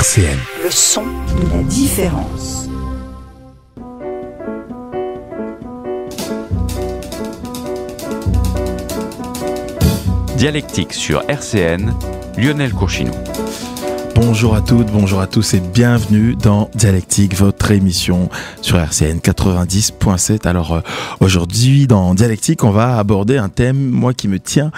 RCN. Le son de la différence. Dialectique sur RCN, Lionel Courchinou. Bonjour à toutes, bonjour à tous et bienvenue dans Dialectique, votre émission sur RCN 90.7. Alors aujourd'hui dans Dialectique, on va aborder un thème, moi qui me tient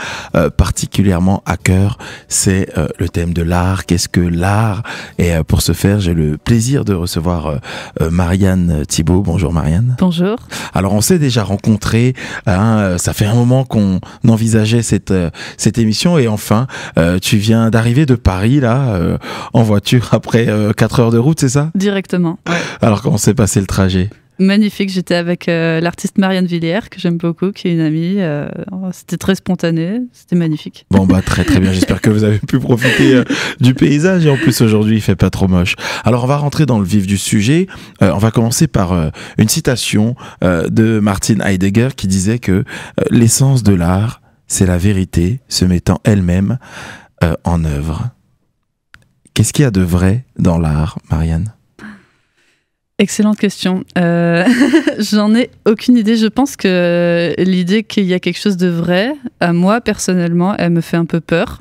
particulièrement à cœur, c'est le thème de l'art. Qu'est-ce que l'art? Et pour ce faire, j'ai le plaisir de recevoir Marianne Thibault. Bonjour Marianne. Bonjour. Alors on s'est déjà rencontrés, ça fait un moment qu'on envisageait cette émission et enfin tu viens d'arriver de Paris là, en voiture après 4 heures de route, c'est ça? Directement, ouais. Alors comment s'est passé le trajet? Magnifique, j'étais avec l'artiste Marianne Villiers, que j'aime beaucoup, qui est une amie. C'était très spontané, c'était magnifique. Bon bah très très bien, j'espère que vous avez pu profiter du paysage et en plus aujourd'hui il fait pas trop moche. Alors on va rentrer dans le vif du sujet, on va commencer par une citation de Martin Heidegger qui disait que l'essence de l'art c'est la vérité se mettant elle-même en œuvre. Qu'est-ce qu'il y a de vrai dans l'art, Marianne? Excellente question. J'en ai aucune idée. Je pense que l'idée qu'il y a quelque chose de vrai, à moi personnellement, elle me fait un peu peur.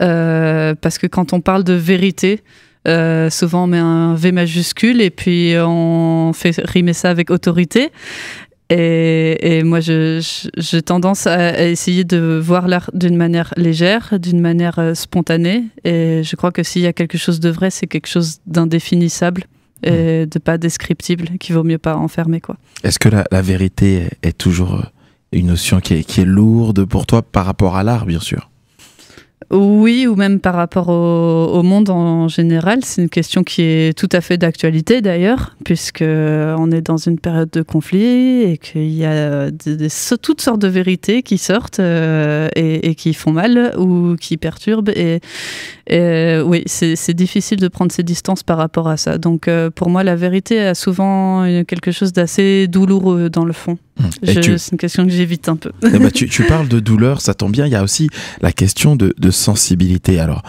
Parce que quand on parle de vérité, souvent on met un V majuscule et puis on fait rimer ça avec autorité. Et moi, j'ai tendance à essayer de voir l'art d'une manière légère, d'une manière spontanée. Et je crois que s'il y a quelque chose de vrai, c'est quelque chose d'indéfinissable et de pas descriptible, qu'il vaut mieux pas enfermer, quoi. Est-ce que la vérité est toujours une notion qui est lourde pour toi par rapport à l'art, bien sûr? Oui, ou même par rapport au monde en général. C'est une question qui est tout à fait d'actualité d'ailleurs, puisqu'on est dans une période de conflit et qu'il y a toutes sortes de vérités qui sortent et qui font mal ou qui perturbent. Et oui, c'est difficile de prendre ses distances par rapport à ça. Donc pour moi, la vérité a souvent quelque chose d'assez douloureux dans le fond. C'est une question que j'évite un peu. Tu parles de douleur, ça tombe bien. Il y a aussi la question de sensibilité. Alors,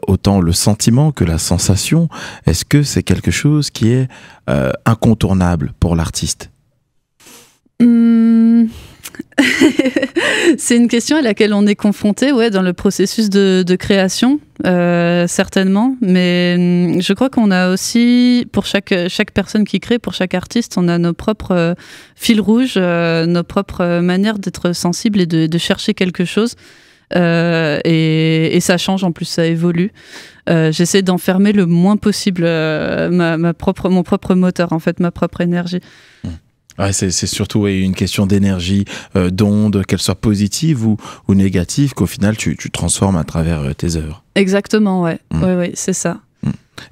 autant le sentiment que la sensation, est-ce que c'est quelque chose qui est incontournable pour l'artiste? C'est une question à laquelle on est confronté, ouais, dans le processus de création, certainement. Mais je crois qu'on a aussi, pour chaque personne qui crée, pour chaque artiste, on a nos propres fils rouges, nos propres manières d'être sensible et de chercher quelque chose. Et ça change, en plus ça évolue. J'essaie d'enfermer le moins possible mon propre moteur, en fait, ma propre énergie. Ouais, c'est surtout une question d'énergie, d'onde, qu'elle soit positive ou négative, qu'au final tu transformes à travers tes œuvres. Exactement, ouais. Ouais, c'est ça.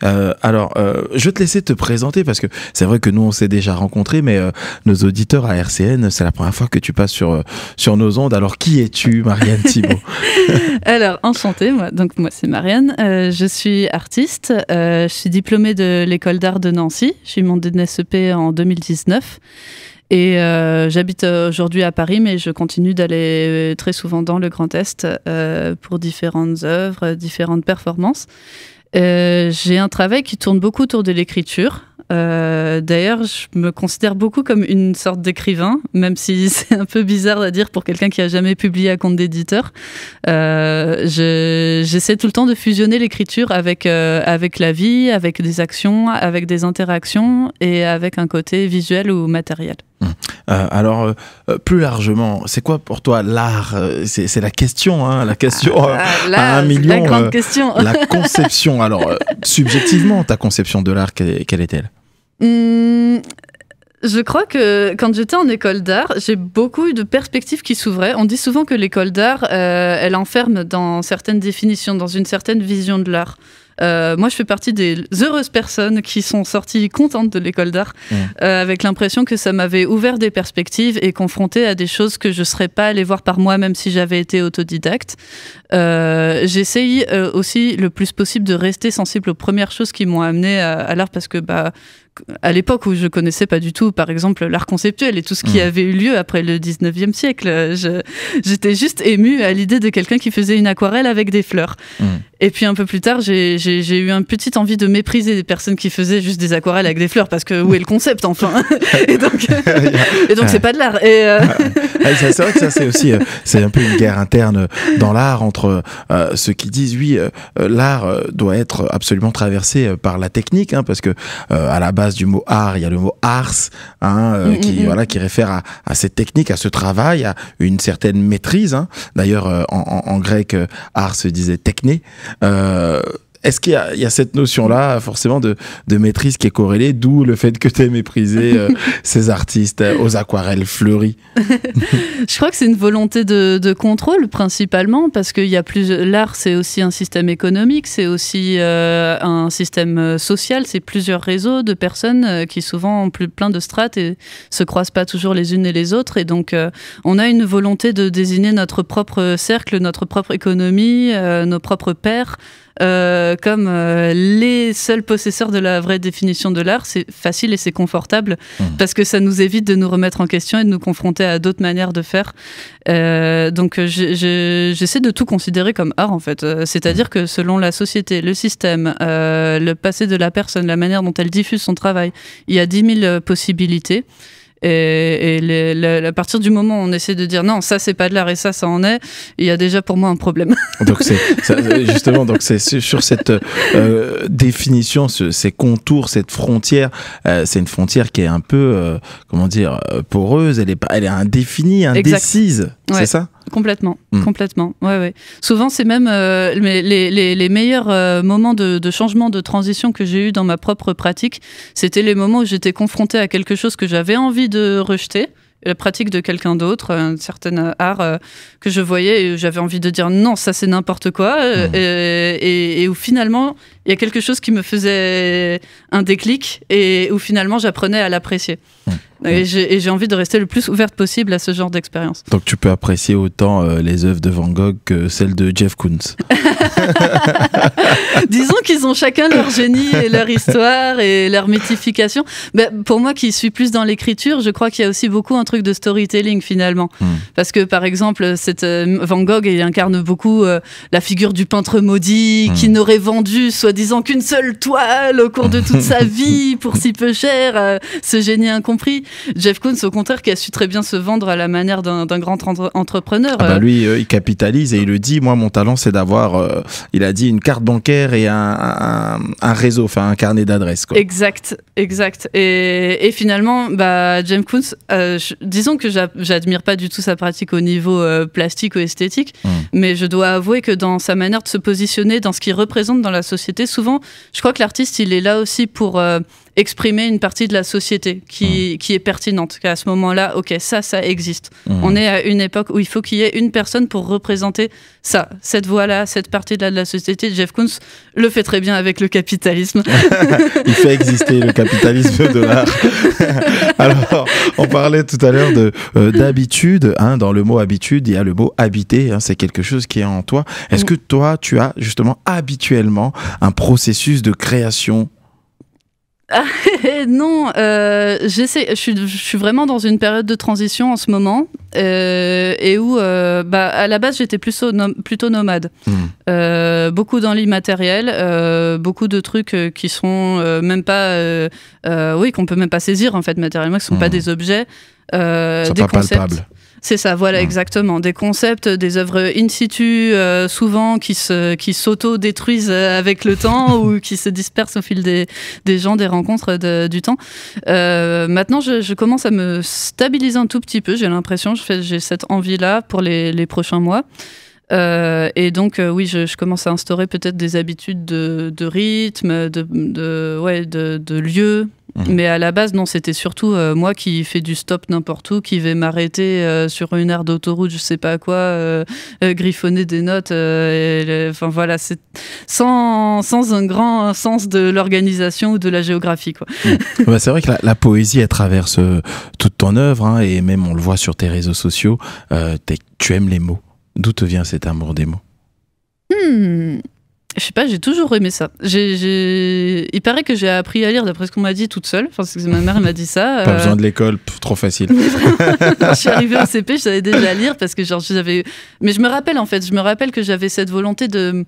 Alors, je vais te laisser te présenter parce que c'est vrai que nous on s'est déjà rencontrés, mais nos auditeurs à RCN, c'est la première fois que tu passes sur nos ondes. Alors, qui es-tu, Marianne Thibault? Alors, enchantée, moi c'est Marianne. Je suis artiste. Je suis diplômée de l'école d'art de Nancy. J'ai eu mon DNSEP en 2019. Et j'habite aujourd'hui à Paris, mais je continue d'aller très souvent dans le Grand Est pour différentes œuvres, différentes performances. J'ai un travail qui tourne beaucoup autour de l'écriture. D'ailleurs, je me considère beaucoup comme une sorte d'écrivain, même si c'est un peu bizarre à dire pour quelqu'un qui a jamais publié à compte d'éditeur. J'essaie tout le temps de fusionner l'écriture avec la vie, avec des actions, avec des interactions et avec un côté visuel ou matériel. Alors, plus largement, c'est quoi pour toi l'art? C'est la question, hein, la question à 1 million. La grande question. La conception. Alors, subjectivement, ta conception de l'art, quelle est-elle? Je crois que quand j'étais en école d'art, j'ai beaucoup eu de perspectives qui s'ouvraient. On dit souvent que l'école d'art, elle enferme dans certaines définitions, dans une certaine vision de l'art. Moi, je fais partie des heureuses personnes qui sont sorties contentes de l'école d'art, avec l'impression que ça m'avait ouvert des perspectives et confronté à des choses que je ne serais pas allée voir par moi, même si j'avais été autodidacte. J'essaye aussi le plus possible de rester sensible aux premières choses qui m'ont amenée à l'art, parce que à l'époque où je connaissais pas du tout, par exemple, l'art conceptuel et tout ce qui avait eu lieu après le 19e siècle. J'étais juste émue à l'idée de quelqu'un qui faisait une aquarelle avec des fleurs. Et puis un peu plus tard, j'ai eu une petite envie de mépriser des personnes qui faisaient juste des aquarelles avec des fleurs, parce que où est le concept enfin? Et donc c'est pas de l'art. C'est vrai que ça c'est aussi c'est un peu une guerre interne dans l'art entre ceux qui disent oui l'art doit être absolument traversé par la technique, hein, parce que à la base du mot art il y a le mot ars, hein, qui réfère à cette technique, à ce travail, à une certaine maîtrise, hein. D'ailleurs en grec art se disait techné. Est-ce qu'il y a cette notion-là, forcément, de maîtrise qui est corrélée, d'où le fait que tu aies méprisé ces artistes aux aquarelles fleuries? Je crois que c'est une volonté de contrôle, principalement, parce que l'art, c'est aussi un système économique, c'est aussi un système social, c'est plusieurs réseaux de personnes qui souvent ont plein de strates et se croisent pas toujours les unes et les autres. Et donc, on a une volonté de désigner notre propre cercle, notre propre économie, nos propres pairs, comme les seuls possesseurs de la vraie définition de l'art. C'est facile et c'est confortable parce que ça nous évite de nous remettre en question et de nous confronter à d'autres manières de faire. Donc j'essaie de tout considérer comme art, en fait. C'est-à-dire que selon la société, le système, le passé de la personne, la manière dont elle diffuse son travail, il y a 10 000 possibilités. Et à partir du moment où on essaie de dire non, ça c'est pas de l'art et ça en est, il y a déjà pour moi un problème. Donc justement, c'est sur cette définition, ces contours, cette frontière, c'est une frontière qui est un peu, poreuse, elle est indéfinie, indécise, ouais. C'est ça? Complètement. Ouais. Souvent, c'est même les meilleurs moments de changement, de transition que j'ai eu dans ma propre pratique. C'était les moments où j'étais confrontée à quelque chose que j'avais envie de rejeter, la pratique de quelqu'un d'autre, un certain art que je voyais et j'avais envie de dire non, ça c'est n'importe quoi, et où finalement il y a quelque chose qui me faisait un déclic et où finalement j'apprenais à l'apprécier. Et j'ai envie de rester le plus ouverte possible à ce genre d'expérience. Donc tu peux apprécier autant les œuvres de Van Gogh que celles de Jeff Koons. Disons qu'ils ont chacun leur génie et leur histoire et leur mythification. Mais pour moi qui suis plus dans l'écriture, je crois qu'il y a aussi beaucoup un truc de storytelling finalement. Parce que par exemple, Van Gogh il incarne beaucoup la figure du peintre maudit qui n'aurait vendu soi-disant qu'une seule toile au cours de toute sa vie pour si peu cher, ce génie incompris. Jeff Koons, au contraire, qui a su très bien se vendre à la manière d'un grand entrepreneur. Lui, il capitalise et il le dit. Moi, mon talent, c'est d'avoir, il a dit, une carte bancaire et un réseau, enfin un carnet d'adresses. Exact. Et finalement, Jeff Koons, disons que j'admire pas du tout sa pratique au niveau plastique ou esthétique, mais je dois avouer que dans sa manière de se positionner, dans ce qu'il représente dans la société, souvent, je crois que l'artiste, il est là aussi pour exprimer une partie de la société qui est pertinente, qu'à ce moment-là, ok, ça existe. On est à une époque où il faut qu'il y ait une personne pour représenter ça, cette voie-là, cette partie-là de la société. Jeff Koons le fait très bien avec le capitalisme. Il fait exister le capitalisme de l'art. Alors, on parlait tout à l'heure d'habitude, hein, dans le mot habitude, il y a le mot habiter, hein, c'est quelque chose qui est en toi. Est-ce que toi, tu as justement habituellement un processus de création? Non, je suis vraiment dans une période de transition en ce moment et où à la base j'étais plutôt nomade, beaucoup dans l'immatériel, beaucoup de trucs qui sont même pas qu'on peut même pas saisir en fait matériellement, qui sont pas des objets, des pas concepts palpables. C'est ça, voilà, exactement. Des concepts, des œuvres in situ, souvent qui s'auto-détruisent avec le temps ou qui se dispersent au fil des gens, des rencontres du temps. Maintenant, je commence à me stabiliser un tout petit peu, j'ai l'impression. J'ai cette envie-là pour les prochains mois. Et donc, oui, je commence à instaurer peut-être des habitudes de rythme, de lieu. Mais à la base, non, c'était surtout moi qui fais du stop n'importe où, qui vais m'arrêter sur une aire d'autoroute, je sais pas quoi, griffonner des notes. Enfin voilà, c'est sans un grand sens de l'organisation ou de la géographie, quoi. C'est vrai que la poésie, elle traverse toute ton œuvre, hein, et même on le voit sur tes réseaux sociaux. Tu aimes les mots. D'où te vient cet amour des mots? Je sais pas, j'ai toujours aimé ça. Il paraît que j'ai appris à lire d'après ce qu'on m'a dit toute seule. Enfin, c'est que ma mère m'a dit ça. Pas besoin de l'école, trop facile. Quand je suis arrivée au CP, je savais déjà lire parce que Mais je me rappelle que j'avais cette volonté de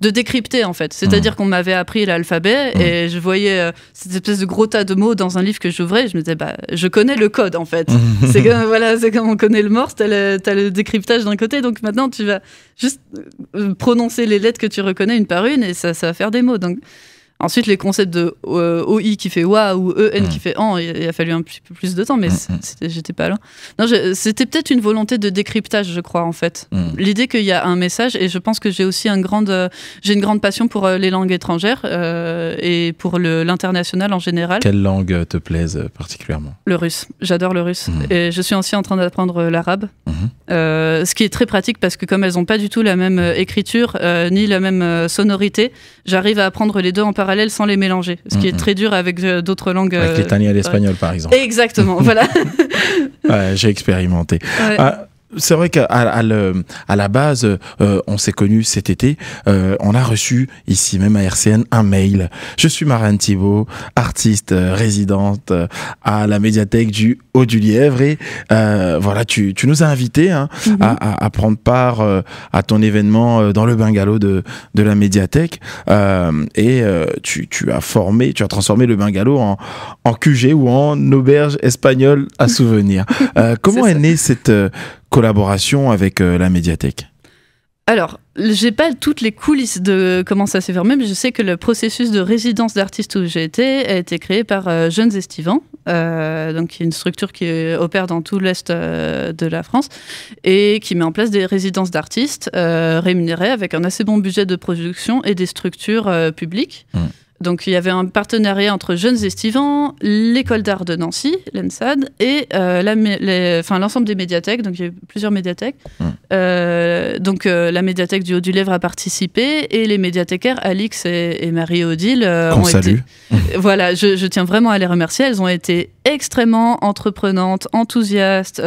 décrypter en fait. C'est-à-dire qu'on m'avait appris l'alphabet et je voyais cette espèce de gros tas de mots dans un livre que j'ouvrais et je me disais je connais le code en fait. C'est comme on connaît le morse, t'as le décryptage d'un côté, donc maintenant tu vas juste prononcer les lettres que tu reconnais une par une et ça va faire des mots. Donc ensuite, les concepts de OI qui fait WA ou EN qui fait AN, il a fallu un petit peu plus de temps, mais j'étais pas là. Non, c'était peut-être une volonté de décryptage, je crois, en fait. L'idée qu'il y a un message, et je pense que j'ai aussi j'ai une grande passion pour les langues étrangères et pour l'international en général. Quelle langue te plaise particulièrement? Le russe. J'adore le russe. Et je suis aussi en train d'apprendre l'arabe. Ce qui est très pratique parce que comme elles n'ont pas du tout la même écriture ni la même sonorité, j'arrive à apprendre les deux en parallèle sans les mélanger, ce qui est très dur avec d'autres langues. Avec l'italien et l'espagnol, par exemple. Exactement, voilà. Ouais, j'ai expérimenté. Ouais. C'est vrai qu'à la base, on s'est connus cet été. On a reçu ici même à RCN un mail. Je suis Marianne Thibault, artiste résidente à la médiathèque du Haut-du-Lièvre et voilà, tu nous as invités à prendre part à ton événement dans le bungalow de la médiathèque et tu as transformé le bungalow en QG ou en auberge espagnole à souvenirs. Comment est née cette collaboration avec la médiathèque? Alors, j'ai pas toutes les coulisses de comment ça s'est fait, mais je sais que le processus de résidence d'artiste où j'ai été a été créé par Jeunes Estivants, donc qui est une structure qui opère dans tout l'est de la France et qui met en place des résidences d'artistes rémunérées avec un assez bon budget de production et des structures publiques. Donc il y avait un partenariat entre Jeunes Estivants, l'école d'art de Nancy, l'ENSAD, et l'ensemble des médiathèques. Donc il y a eu plusieurs médiathèques. Donc la médiathèque du Haut-du-Lièvre a participé et les médiathécaires Alix et Marie-Odile ont été... Voilà, je tiens vraiment à les remercier. Elles ont été extrêmement entreprenantes, enthousiastes,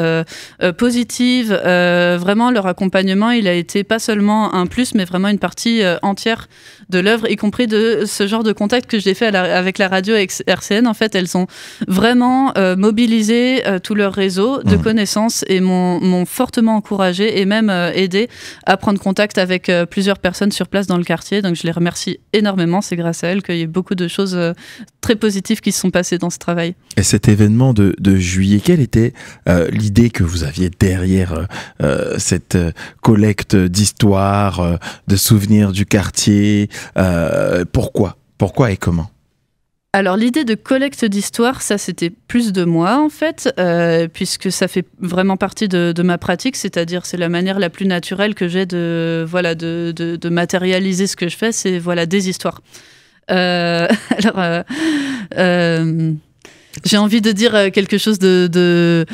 positives. Vraiment, leur accompagnement, il a été pas seulement un plus, mais vraiment une partie entière de l'œuvre, y compris de ce genre de contact que j'ai fait avec la radio avec RCN. En fait, elles ont vraiment mobilisé tout leur réseau de connaissances et m'ont fortement encouragé et même aidé à prendre contact avec plusieurs personnes sur place dans le quartier. Donc, je les remercie énormément. C'est grâce à elles qu'il y a beaucoup de choses très positives qui se sont passées dans ce travail. Et cet événement de juillet, quelle était l'idée que vous aviez derrière cette collecte d'histoires, de souvenirs du quartier? Pourquoi et comment? Alors l'idée de collecte d'histoires, ça c'était plus de moi en fait, puisque ça fait vraiment partie de ma pratique, c'est-à-dire c'est la manière la plus naturelle que j'ai de matérialiser ce que je fais, c'est des histoires. J'ai envie de dire quelque chose de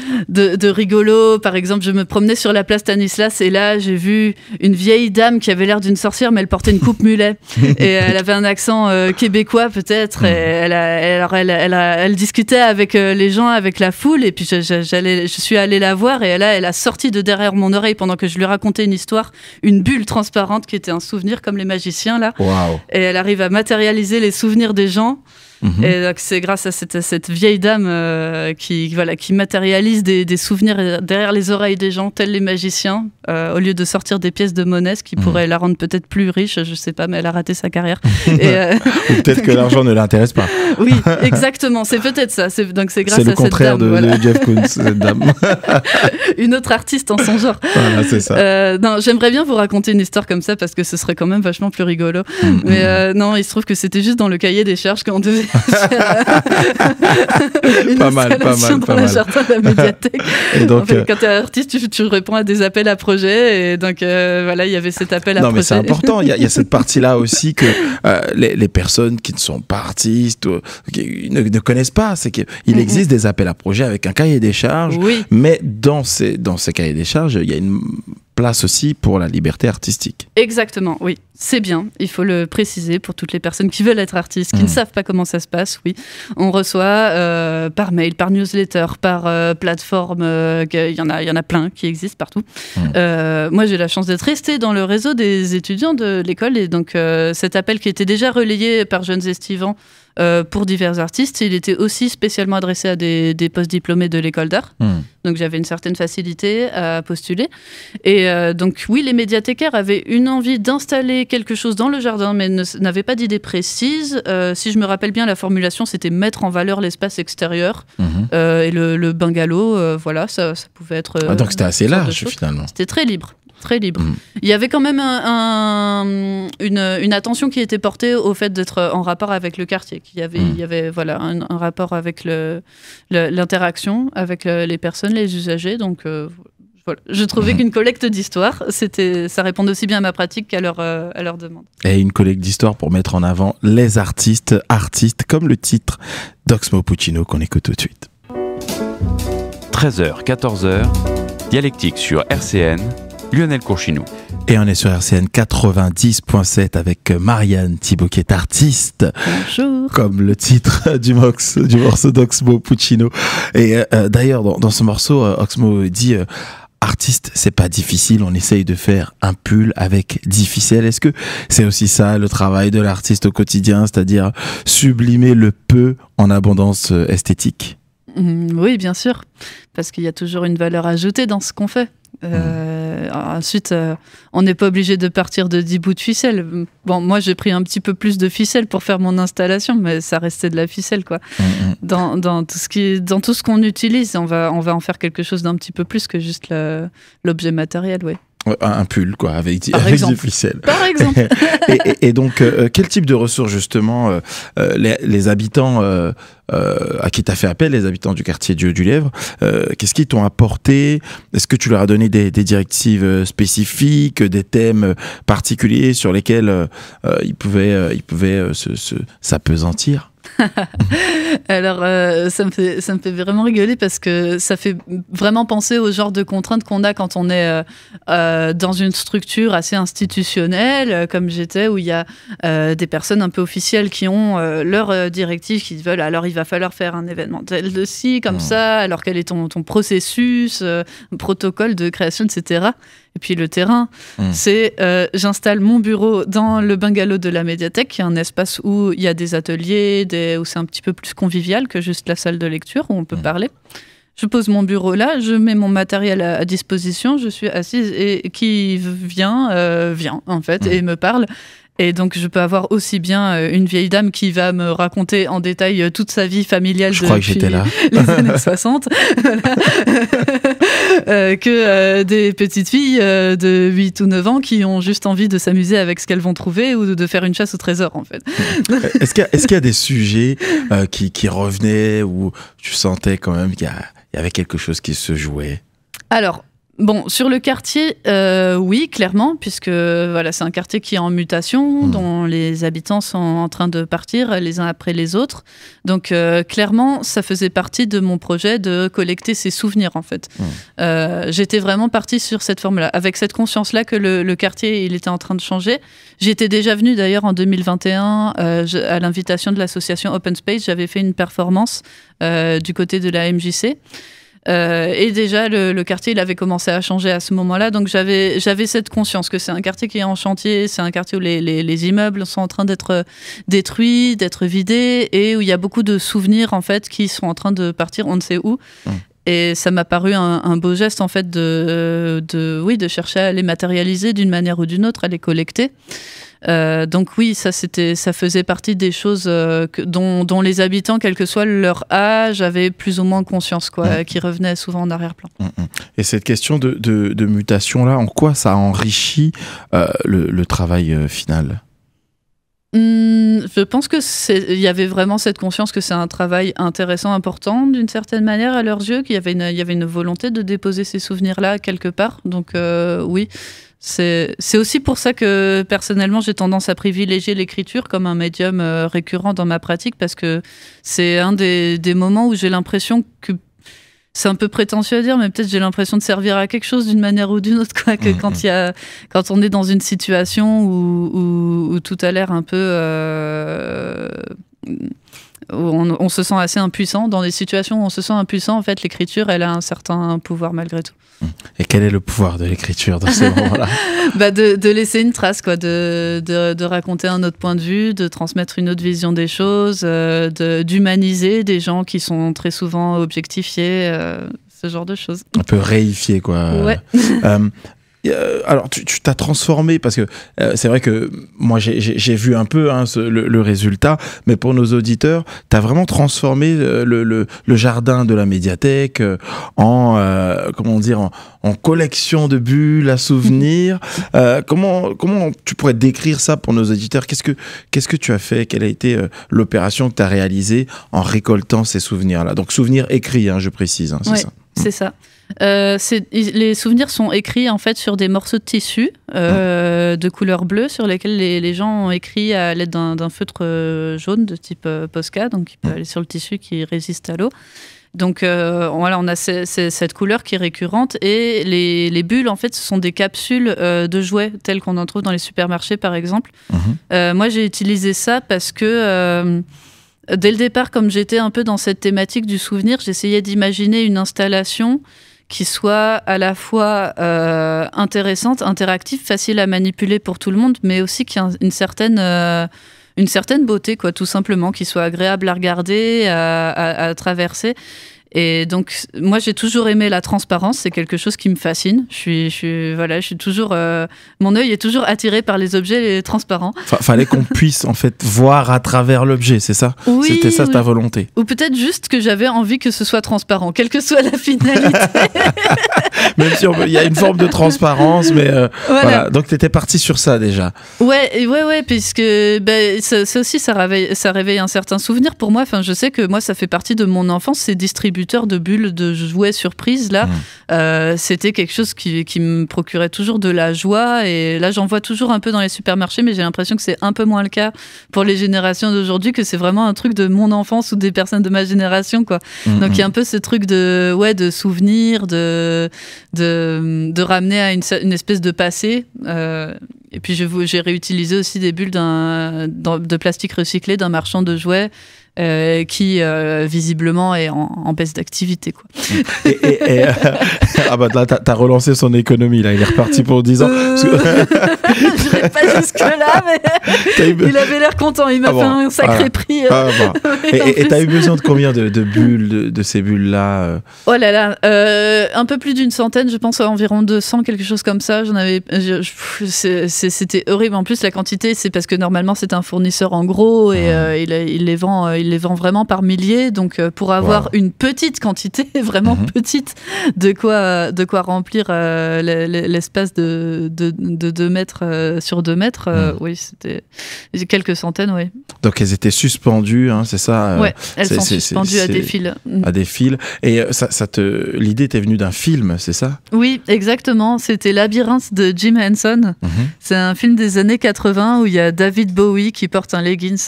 rigolo. Par exemple, je me promenais sur la place Stanislas et là, j'ai vu une vieille dame qui avait l'air d'une sorcière, mais elle portait une coupe mulet. Et elle avait un accent québécois peut-être. Et elle discutait avec les gens, avec la foule. Et puis, je suis allée la voir et là, elle a sorti de derrière mon oreille pendant que je lui racontais une histoire, une bulle transparente qui était un souvenir comme les magiciens là. Wow. Et elle arrive à matérialiser les souvenirs des gens. Et donc c'est grâce à cette vieille dame qui matérialise des souvenirs derrière les oreilles des gens, tels les magiciens, au lieu de sortir des pièces de monnaie, ce qui pourrait la rendre peut-être plus riche, je sais pas, mais elle a raté sa carrière. Ou peut-être que l'argent ne l'intéresse pas. Oui, exactement, c'est peut-être ça. Donc c'est grâce à cette dame. C'est le contraire de Jeff Koons, cette dame. Une autre artiste en son genre. Voilà, c'est ça. Non, j'aimerais bien vous raconter une histoire comme ça parce que ce serait quand même vachement plus rigolo. Mais non, il se trouve que c'était juste dans le cahier des charges qu'on devait une pas mal dans le jardin de la médiathèque. Et donc, en fait, quand tu es artiste, tu réponds à des appels à projets et donc il y avait cet appel à projet. Non mais c'est important, il y a cette partie-là aussi que les personnes qui ne sont pas artistes qui ne connaissent pas, c'est qu'il existe des appels à projets avec un cahier des charges, mais dans ces cahiers des charges, il y a une place aussi pour la liberté artistique. Exactement, oui. C'est bien, il faut le préciser pour toutes les personnes qui veulent être artistes, qui ne savent pas comment ça se passe, oui. On reçoit par mail, par newsletter, par plateforme, il y en a plein qui existent partout. Moi, j'ai la chance d'être restée dans le réseau des étudiants de l'école, et donc cet appel qui était déjà relayé par Jeunes Estivants pour divers artistes, il était aussi spécialement adressé à des post-diplômés de l'école d'art. Donc j'avais une certaine facilité à postuler. Et donc oui, les médiathécaires avaient une envie d'installer quelque chose dans le jardin, mais n'avaient pas d'idée précise. Si je me rappelle bien, la formulation, c'était mettre en valeur l'espace extérieur. Et le bungalow, voilà, ça pouvait être... donc c'était assez large finalement. C'était très libre. Très libre. Il y avait quand même une attention qui était portée au fait d'être en rapport avec le quartier. Il y avait voilà, un rapport avec l'interaction avec les personnes, les usagers. Donc voilà. Je trouvais qu'une collecte d'histoire, ça répondait aussi bien à ma pratique qu'à leur demande. Et une collecte d'histoire pour mettre en avant les artistes, comme le titre d'Oxmo Puccino qu'on écoute tout de suite. 13h, 14h, Dialectique sur RCN, Lionel Courchinou. Et on est sur RCN 90.7 avec Marianne Thibault qui est artiste. Bonjour. Comme le titre du morceau d'Oxmo Puccino. Et d'ailleurs, dans ce morceau, Oxmo dit artiste, c'est pas difficile, on essaye de faire un pull avec difficile. Est-ce que c'est aussi ça le travail de l'artiste au quotidien, c'est-à-dire sublimer le peu en abondance esthétique? Oui, bien sûr, parce qu'il y a toujours une valeur ajoutée dans ce qu'on fait. Ensuite, on n'est pas obligé de partir de 10 bouts de ficelle. Bon, moi, j'ai pris un petit peu plus de ficelle pour faire mon installation, mais ça restait de la ficelle, quoi. Dans tout ce qu'on utilise, on va en faire quelque chose d'un petit peu plus que juste l'objet matériel, ouais. Un pull, quoi, avec du ficelle. Par exemple. et donc, quel type de ressources, justement, les habitants à qui tu as fait appel, les habitants du quartier du Lièvre, qu'est-ce qu'ils t'ont apporté? Est-ce que tu leur as donné des directives spécifiques, des thèmes particuliers sur lesquels ils pouvaient s'appesantir? Alors, ça me fait vraiment rigoler parce que ça fait vraiment penser au genre de contraintes qu'on a quand on est dans une structure assez institutionnelle, comme j'étais, où il y a des personnes un peu officielles qui ont leurs directives, qui veulent, alors il va falloir faire un événement tel de ci, comme ça, alors quel est ton processus, protocole de création, etc. Et puis le terrain, c'est j'installe mon bureau dans le bungalow de la médiathèque, qui est un espace où il y a des ateliers, où c'est un petit peu plus convivial que juste la salle de lecture où on peut parler. Je pose mon bureau là, je mets mon matériel à disposition, je suis assise et qui vient en fait et me parle. Et donc, je peux avoir aussi bien une vieille dame qui va me raconter en détail toute sa vie familiale depuis les années 60, que des petites filles de 8 ou 9 ans qui ont juste envie de s'amuser avec ce qu'elles vont trouver ou de faire une chasse au trésor, en fait. Est-ce qu'il y a des sujets qui revenaient où tu sentais quand même qu'il y avait quelque chose qui se jouait? Alors, bon, sur le quartier, oui, clairement, puisque voilà, c'est un quartier qui est en mutation, dont les habitants sont en train de partir les uns après les autres. Donc, clairement, ça faisait partie de mon projet de collecter ces souvenirs, en fait. J'étais vraiment partie sur cette forme-là, avec cette conscience-là que le quartier, il était en train de changer. J'étais déjà venue, d'ailleurs, en 2021, à l'invitation de l'association Open Space. J'avais fait une performance du côté de la MJC. Et déjà, le quartier, il avait commencé à changer à ce moment-là. Donc, j'avais cette conscience que c'est un quartier qui est en chantier, c'est un quartier où les immeubles sont en train d'être détruits, d'être vidés, et où il y a beaucoup de souvenirs, en fait, qui sont en train de partir on ne sait où. Et ça m'a paru un beau geste, en fait, de chercher à les matérialiser d'une manière ou d'une autre, à les collecter. Donc oui, ça faisait partie des choses dont les habitants, quel que soit leur âge, avaient plus ou moins conscience, quoi, qui revenaient souvent en arrière-plan. Et cette question de mutation-là, en quoi ça enrichit le travail final ? Je pense que il y avait vraiment cette conscience que c'est un travail intéressant, important d'une certaine manière à leurs yeux, qu'il y avait une volonté de déposer ces souvenirs-là quelque part. Donc oui. C'est aussi pour ça que, personnellement, j'ai tendance à privilégier l'écriture comme un médium récurrent dans ma pratique, parce que c'est un des moments où j'ai l'impression que c'est un peu prétentieux à dire, mais peut-être j'ai l'impression de servir à quelque chose d'une manière ou d'une autre, quoi. Que quand on est dans une situation où tout a l'air un peu... où on se sent assez impuissant. Dans des situations où on se sent impuissant, en fait, l'écriture, elle a un certain pouvoir malgré tout. Et quel est le pouvoir de l'écriture dans ces moments-là? De laisser une trace, quoi, de raconter un autre point de vue, de transmettre une autre vision des choses, d'humaniser des gens qui sont très souvent objectifiés, ce genre de choses. Un peu réifié, quoi. Ouais. Alors, tu t'as transformé parce que c'est vrai que moi j'ai vu un peu le résultat, mais pour nos auditeurs, tu as vraiment transformé le jardin de la médiathèque en collection de bulles à souvenirs. Comment tu pourrais décrire ça pour nos auditeurs? Qu'est-ce que tu as fait? Quelle a été l'opération que tu as réalisée en récoltant ces souvenirs-là? Donc souvenirs écrits, je précise, c'est ça. C'est ça. Les souvenirs sont écrits en fait sur des morceaux de tissu de couleur bleue sur lesquels les gens ont écrit à l'aide d'un feutre jaune de type Posca, donc qui peut aller sur le tissu, qui résiste à l'eau. Donc voilà, on a cette couleur qui est récurrente, et les bulles en fait ce sont des capsules de jouets telles qu'on en trouve dans les supermarchés par exemple. Moi j'ai utilisé ça parce que dès le départ, comme j'étais un peu dans cette thématique du souvenir, j'essayais d'imaginer une installation qui soit à la fois intéressante, interactive, facile à manipuler pour tout le monde, mais aussi qui a une certaine beauté, quoi, tout simplement, qui soit agréable à regarder, à traverser. Et donc, moi, j'ai toujours aimé la transparence. C'est quelque chose qui me fascine. Je suis toujours... mon œil est toujours attiré par les objets transparents. Fallait qu'on puisse, en fait, voir à travers l'objet, c'est ça? Oui, c'était ça ta volonté? Ou peut-être juste que j'avais envie que ce soit transparent, quelle que soit la finalité. Même si il y a une forme de transparence, mais voilà. Donc, tu étais parti sur ça, déjà. Ouais, puisque ça aussi, ça réveille un certain souvenir pour moi. Enfin, je sais que moi, ça fait partie de mon enfance, ces distributeurs de bulles de jouets surprises là. C'était quelque chose qui me procurait toujours de la joie, et là j'en vois toujours un peu dans les supermarchés, mais j'ai l'impression que c'est un peu moins le cas pour les générations d'aujourd'hui, que c'est vraiment un truc de mon enfance ou des personnes de ma génération, quoi. Donc il y a un peu ce truc de souvenirs, de ramener à une espèce de passé. Et puis j'ai réutilisé aussi des bulles de plastique recyclé d'un marchand de jouets qui visiblement est en baisse d'activité, quoi. Là t'as relancé son économie, là il est reparti pour 10 ans. Je n'irai pas jusque là, mais il avait l'air content, il m'a fait un sacré prix. Et t'as eu besoin de combien de bulles, de ces bulles là? Oh là là, un peu plus d'une centaine, je pense, environ 200, quelque chose comme ça. C'était horrible. En plus la quantité, c'est parce que normalement c'est un fournisseur en gros, et il les vend vraiment par milliers, donc pour avoir une petite quantité, vraiment petite, de quoi remplir l'espace de 2 mètres sur 2 mètres. Oui, c'était quelques centaines, oui. Donc elles étaient suspendues, c'est ça? Ouais, elles sont suspendues à des fils. À des fils. Et l'idée t'est venue d'un film, c'est ça? Oui, exactement. C'était Labyrinthe de Jim Henson. C'est un film des années 80 où il y a David Bowie qui porte un leggings.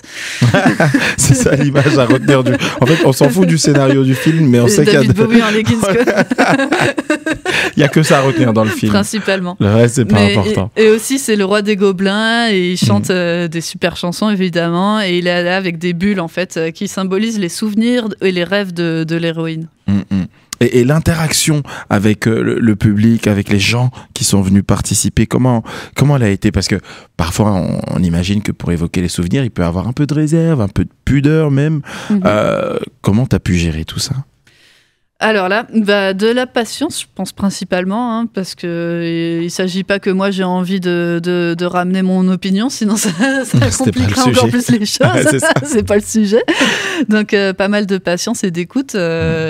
C'est ça l'image à retenir En fait, on s'en fout du scénario du film, mais on sait qu'il y a... David Bowie en leggings. Il n'y a ça à retenir dans le film. Principalement. Le reste, c'est pas important. Et aussi, c'est le roi des gobelins, et il chante des super chansons, évidemment, et il est là avec des bulles, en fait, qui symbolisent les souvenirs et les rêves de l'héroïne. Et l'interaction avec le public, avec les gens qui sont venus participer, comment elle a été? Parce que parfois, on imagine que pour évoquer les souvenirs, il peut y avoir un peu de réserve, un peu de pudeur même. Comment tu as pu gérer tout ça? Alors là, de la patience, je pense principalement, parce que il s'agit pas que moi j'ai envie de ramener mon opinion, sinon ça compliquera encore plus les choses. C'est pas le sujet. Donc pas mal de patience et d'écoute,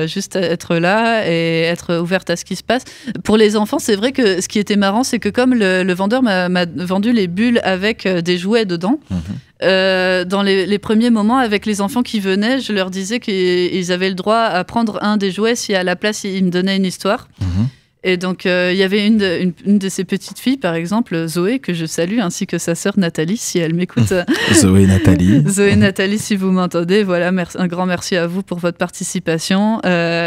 juste être là et être ouverte à ce qui se passe. Pour les enfants, c'est vrai que ce qui était marrant, c'est que comme le vendeur m'a vendu les bulles avec des jouets dedans. Dans les premiers moments avec les enfants qui venaient, je leur disais qu'ils avaient le droit à prendre un des jouets si à la place ils me donnaient une histoire. Et donc, il y avait une de ces petites filles, par exemple, Zoé, que je salue, ainsi que sa sœur Nathalie, si elle m'écoute. Zoé et Nathalie. Zoé et Nathalie, si vous m'entendez, voilà, un grand merci à vous pour votre participation.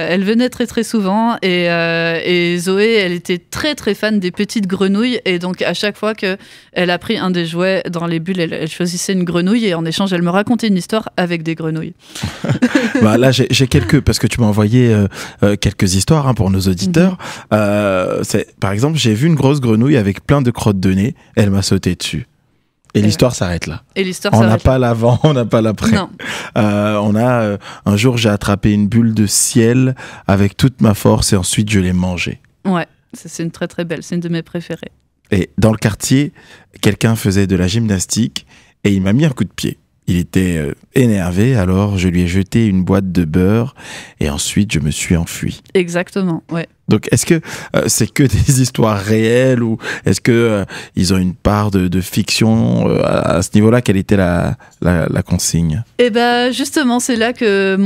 elle venait très très souvent et Zoé, elle était très très fan des petites grenouilles et donc à chaque fois qu'elle a pris un des jouets dans les bulles, elle choisissait une grenouille et en échange, elle me racontait une histoire avec des grenouilles. Là, j'ai quelques, parce que tu m'as envoyé quelques histoires pour nos auditeurs. Par exemple, j'ai vu une grosse grenouille avec plein de crottes de nez, elle m'a sauté dessus. Et l'histoire s'arrête là. Et l'histoire on n'a s'arrête pas l'avant, on n'a pas l'après. Non. Un jour, j'ai attrapé une bulle de ciel avec toute ma force et ensuite je l'ai mangée. Ouais, c'est une très très belle, c'est une de mes préférées. Et dans le quartier, quelqu'un faisait de la gymnastique et il m'a mis un coup de pied. Il était énervé, alors je lui ai jeté une boîte de beurre et ensuite je me suis enfui. Exactement, ouais. Donc, est-ce que c'est que des histoires réelles ou est-ce que ils ont une part de fiction à ce niveau-là? Quelle était la consigne? Et ben justement, c'est là que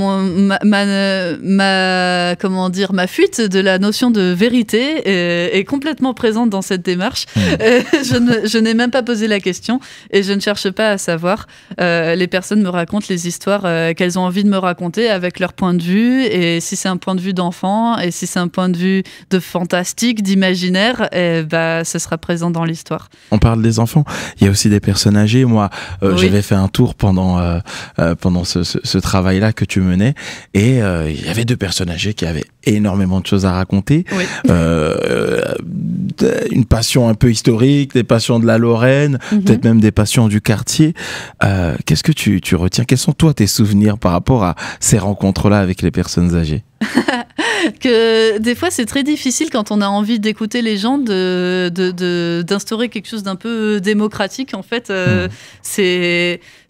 ma fuite de la notion de vérité est complètement présente dans cette démarche. Je n'ai même pas posé la question et je ne cherche pas à savoir. Les personnes me racontent les histoires qu'elles ont envie de me raconter avec leur point de vue et si c'est un point de vue d'enfant et si c'est un point de vue de fantastique, d'imaginaire, ce sera présent dans l'histoire. On parle des enfants, il y a aussi des personnes âgées. Moi, j'avais fait un tour pendant ce travail-là que tu menais et il y avait 2 personnes âgées qui avaient énormément de choses à raconter. Oui. Une passion un peu historique, des passions de la Lorraine, peut-être même des passions du quartier. Qu'est-ce que tu retiens? Quels sont toi tes souvenirs par rapport à ces rencontres-là avec les personnes âgées? Que des fois c'est très difficile quand on a envie d'écouter les gens d'instaurer quelque chose d'un peu démocratique en fait.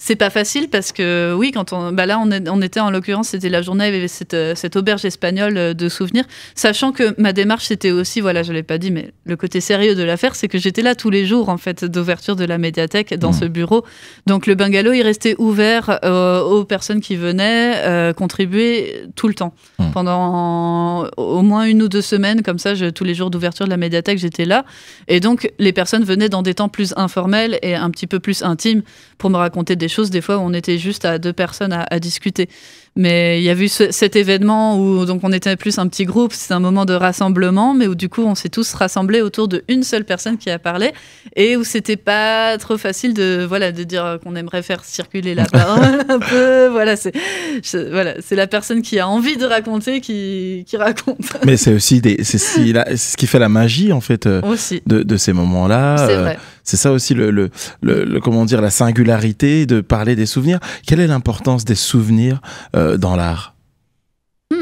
C'est pas facile parce que oui, quand on était en l'occurrence, c'était la journée avec cette auberge espagnole de souvenirs, sachant que ma démarche c'était aussi, voilà, je l'ai pas dit, mais le côté sérieux de l'affaire, c'est que j'étais là tous les jours en fait d'ouverture de la médiathèque dans ce bureau. Donc le bungalow il restait ouvert aux personnes qui venaient contribuer tout le temps pendant au moins 1 ou 2 semaines comme ça. Tous les jours d'ouverture de la médiathèque j'étais là et donc les personnes venaient dans des temps plus informels et un petit peu plus intimes pour me raconter des choses. Des fois où on était juste à 2 personnes à discuter. Mais il y a eu cet événement où donc on était plus un petit groupe, c'était un moment de rassemblement, mais où du coup on s'est tous rassemblés autour d'une seule personne qui a parlé et où c'était pas trop facile de dire qu'on aimerait faire circuler la parole un peu. Voilà, c'est la personne qui a envie de raconter qui raconte. Mais c'est aussi c'est ce qui fait la magie en fait de ces moments-là. C'est vrai. C'est ça aussi comment dire, la singularité de parler des souvenirs. Quelle est l'importance des souvenirs dans l'art? C'est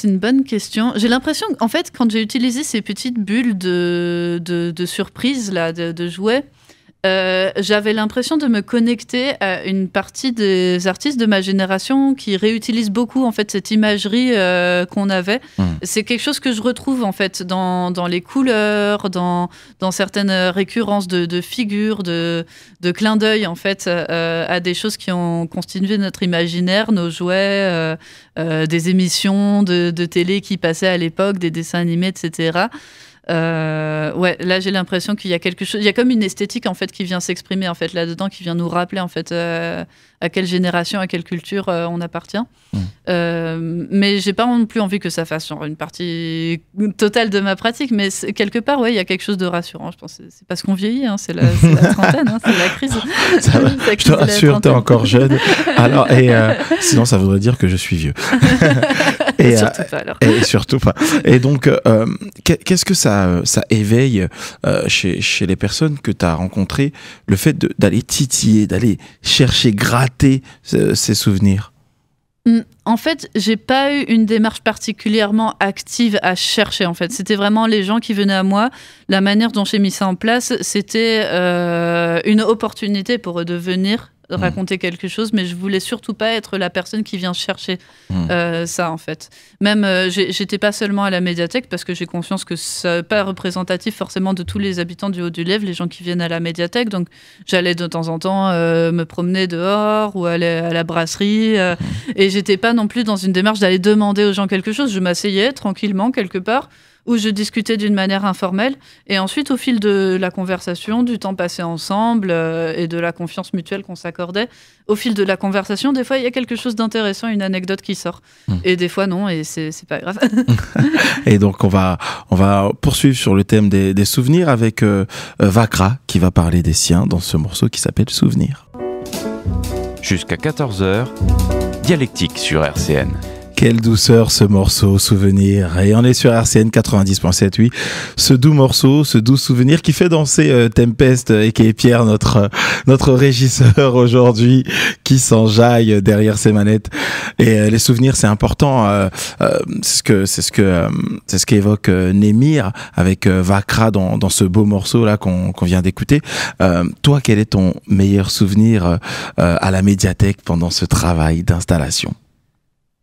une bonne question. J'ai l'impression qu'en fait, quand j'ai utilisé ces petites bulles de surprise là, de jouets, j'avais l'impression de me connecter à une partie des artistes de ma génération qui réutilisent beaucoup en fait cette imagerie qu'on avait. C'est quelque chose que je retrouve en fait dans les couleurs, dans certaines récurrences de figures, de clins d'œil en fait à des choses qui ont constitué notre imaginaire, nos jouets, des émissions de télé qui passaient à l'époque, des dessins animés, etc. Là j'ai l'impression qu'il y a quelque chose, il y a comme une esthétique en fait qui vient s'exprimer en fait là-dedans, qui vient nous rappeler en fait à quelle génération, à quelle culture on appartient. Mais j'ai pas non plus envie que ça fasse genre une partie totale de ma pratique, mais quelque part il y a quelque chose de rassurant. Je pense c'est parce qu'on vieillit, c'est la trentaine, c'est la crise. Ça va, je te rassure, t'es encore jeune. Alors sinon ça voudrait dire que je suis vieux. Surtout pas alors. Et surtout pas. Et donc qu'est-ce que ça éveille chez les personnes que tu as rencontrées, le fait d'aller titiller, d'aller chercher, gratter ces souvenirs? En fait, j'ai pas eu une démarche particulièrement active à chercher. En fait, c'était vraiment les gens qui venaient à moi. La manière dont j'ai mis ça en place, c'était une opportunité pour eux de venir raconter quelque chose, mais je voulais surtout pas être la personne qui vient chercher ça en fait. Même j'étais pas seulement à la médiathèque parce que j'ai conscience que c'est pas représentatif forcément de tous les habitants du Haut-du-Lève, les gens qui viennent à la médiathèque. Donc j'allais de temps en temps me promener dehors ou aller à la brasserie et j'étais pas non plus dans une démarche d'aller demander aux gens quelque chose. Je m'asseyais tranquillement quelque part où je discutais d'une manière informelle. Et ensuite, au fil de la conversation, du temps passé ensemble et de la confiance mutuelle qu'on s'accordait, au fil de la conversation, des fois, il y a quelque chose d'intéressant, une anecdote qui sort. Et des fois, non, et c'est pas grave. Et donc, on va poursuivre sur le thème des souvenirs avec Vakra, qui va parler des siens dans ce morceau qui s'appelle Souvenir. Jusqu'à 14h, Dialectique sur RCN. Quelle douceur ce morceau, Souvenir. Et on est sur RCN 90.7, oui. Ce doux morceau, ce doux souvenir qui fait danser Tempest et qui est Pierre, notre régisseur aujourd'hui, qui s'enjaille derrière ses manettes. Et les souvenirs, c'est important. C'est ce qu'évoque Némir avec Vakra dans ce beau morceau là qu'on vient d'écouter. Toi, quel est ton meilleur souvenir à la médiathèque pendant ce travail d'installation?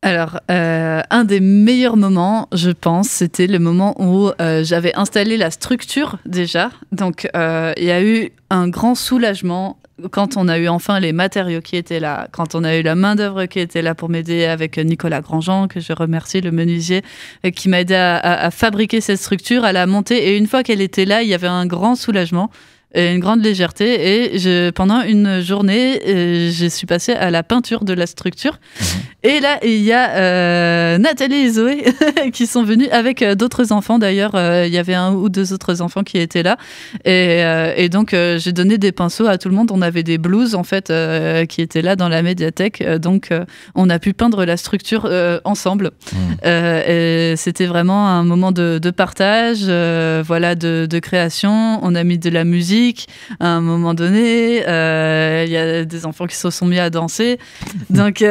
Alors, un des meilleurs moments, je pense, c'était le moment où j'avais installé la structure déjà. Donc, il y a eu un grand soulagement quand on a eu enfin les matériaux qui étaient là, quand on a eu la main-d'œuvre qui était là pour m'aider avec Nicolas Grandjean, que je remercie, le menuisier, qui m'a aidé à fabriquer cette structure, à la monter. Et une fois qu'elle était là, il y avait un grand soulagement. Et une grande légèreté, et pendant une journée, je suis passée à la peinture de la structure. Et là, il y a Nathalie et Zoé qui sont venues avec d'autres enfants d'ailleurs. Il y avait 1 ou 2 autres enfants qui étaient là. Et donc, j'ai donné des pinceaux à tout le monde. On avait des blouses en fait qui étaient là dans la médiathèque. Donc, on a pu peindre la structure ensemble. Et c'était vraiment un moment de partage, voilà, de création. On a mis de la musique. À un moment donné, il y a des enfants qui se sont mis à danser. Donc,